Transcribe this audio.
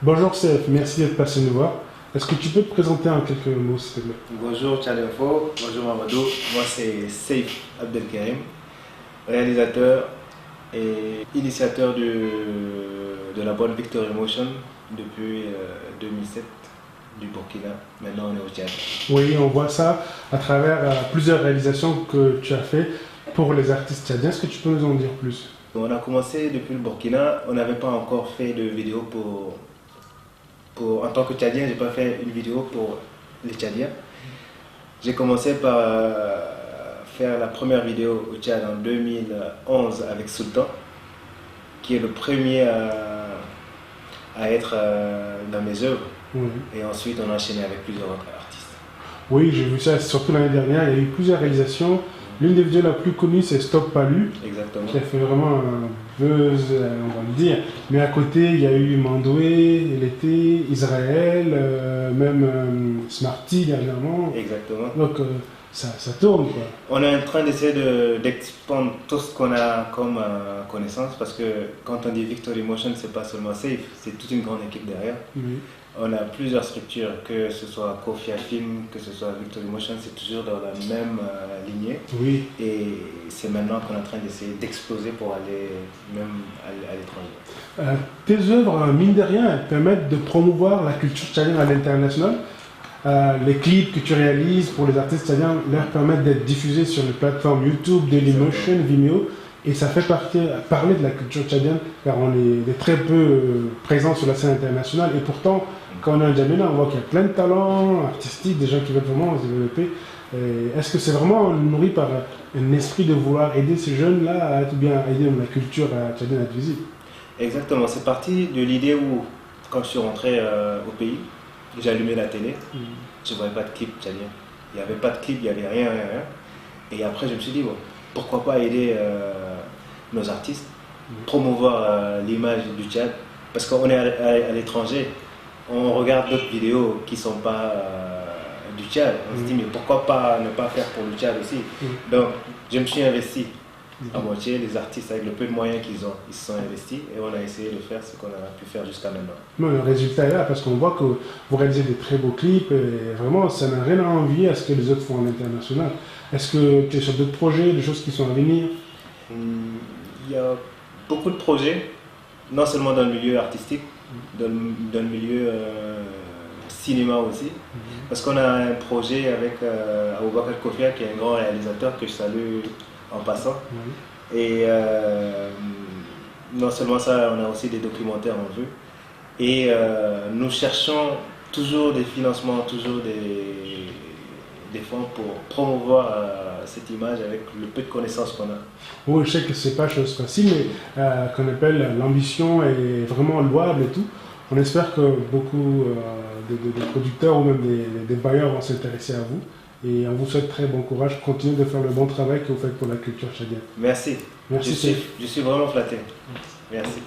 Bonjour CF, merci d'être passé nous voir. Est-ce que tu peux te présenter en quelques mots, s'il te plaît? Bonjour Tchadinfo, bonjour Mamadou, moi c'est Seif Abdelkarim, réalisateur et initiateur de la boîte Victory Motion depuis 2007 du Burkina. Maintenant on est au Tchad. Oui, on voit ça à travers plusieurs réalisations que tu as fait pour les artistes tchadiens. Est-ce que tu peux nous en dire plus? On a commencé depuis le Burkina, on n'avait pas encore fait de vidéo en tant que Tchadien, j'ai pas fait une vidéo pour les Tchadiens. J'ai commencé par faire la première vidéo au Tchad en 2011 avec Sultan, qui est le premier à être dans mes œuvres. Oui, Et ensuite, on a enchaîné avec plusieurs autres artistes. oui, j'ai vu ça, surtout l'année dernière. Il y a eu plusieurs réalisations. L'une des vidéos la plus connues, c'est Stop Palu, Exactement. qui a fait vraiment un buzz, on va le dire. Mais à côté, il y a eu Mandoué, l'été, Israël, même Smarty dernièrement. Exactement. Donc ça tourne quoi. On est en train d'essayer d'expandre tout ce qu'on a comme connaissance, parce que quand on dit Victory Motion, c'est pas seulement Safe, c'est toute une grande équipe derrière. Oui. On a plusieurs structures, que ce soit Kofia Film, que ce soit Victory Motion, c'est toujours dans la même lignée. Oui. Et c'est maintenant qu'on est en train d'essayer d'exploser pour aller même à l'étranger. Tes œuvres, mine de rien, elles permettent de promouvoir la culture tchadienne à l'international. Les clips que tu réalises pour les artistes tchadiens leur permettent d'être diffusés sur les plateformes YouTube, Dailymotion, Vimeo. Et ça fait parler de la culture tchadienne, car on est très peu présent sur la scène internationale. Et pourtant, quand on est en Djamena, on voit qu'il y a plein de talents artistiques, des gens qui veulent vraiment se développer. Est-ce que c'est vraiment nourri par un esprit de vouloir aider ces jeunes-là à être bien, à aider la culture tchadienne à être visible? Exactement, c'est parti de l'idée où, quand je suis rentré au pays, j'ai allumé la télé, je ne voyais pas de clip tchadien. Il n'y avait pas de clip, il n'y avait rien, rien, rien. Et après, je me suis dit, bon, pourquoi pas aider nos artistes, promouvoir l'image du Tchad, parce qu'on est à l'étranger, on regarde d'autres vidéos qui ne sont pas du Tchad, on se dit, mais pourquoi pas ne pas faire pour le Tchad aussi? Donc, je me suis investi à moitié, les artistes avec le peu de moyens qu'ils ont, ils se sont investis et on a essayé de faire ce qu'on a pu faire jusqu'à maintenant. Non, le résultat est là parce qu'on voit que vous réalisez des très beaux clips et vraiment ça n'a rien à envier à ce que les autres font à l'international. Est-ce que tu es sur d'autres projets, des choses qui sont à venir? Il y a beaucoup de projets, non seulement dans le milieu artistique, dans le milieu cinéma aussi, parce qu'on a un projet avec Aboubakar Kofia qui est un grand réalisateur que je salue en passant. Et non seulement ça, on a aussi des documentaires en vue. Et nous cherchons toujours des financements, toujours des fonds pour promouvoir cette image avec le peu de connaissances qu'on a. Oui, je sais que c'est pas chose facile, mais qu'on appelle l'ambition est vraiment louable et tout. On espère que beaucoup de producteurs ou même des bailleurs vont s'intéresser à vous. Et on vous souhaite très bon courage. Continuez de faire le bon travail que vous faites pour la culture tchadienne. Merci. Merci. Je suis vraiment flatté. Merci.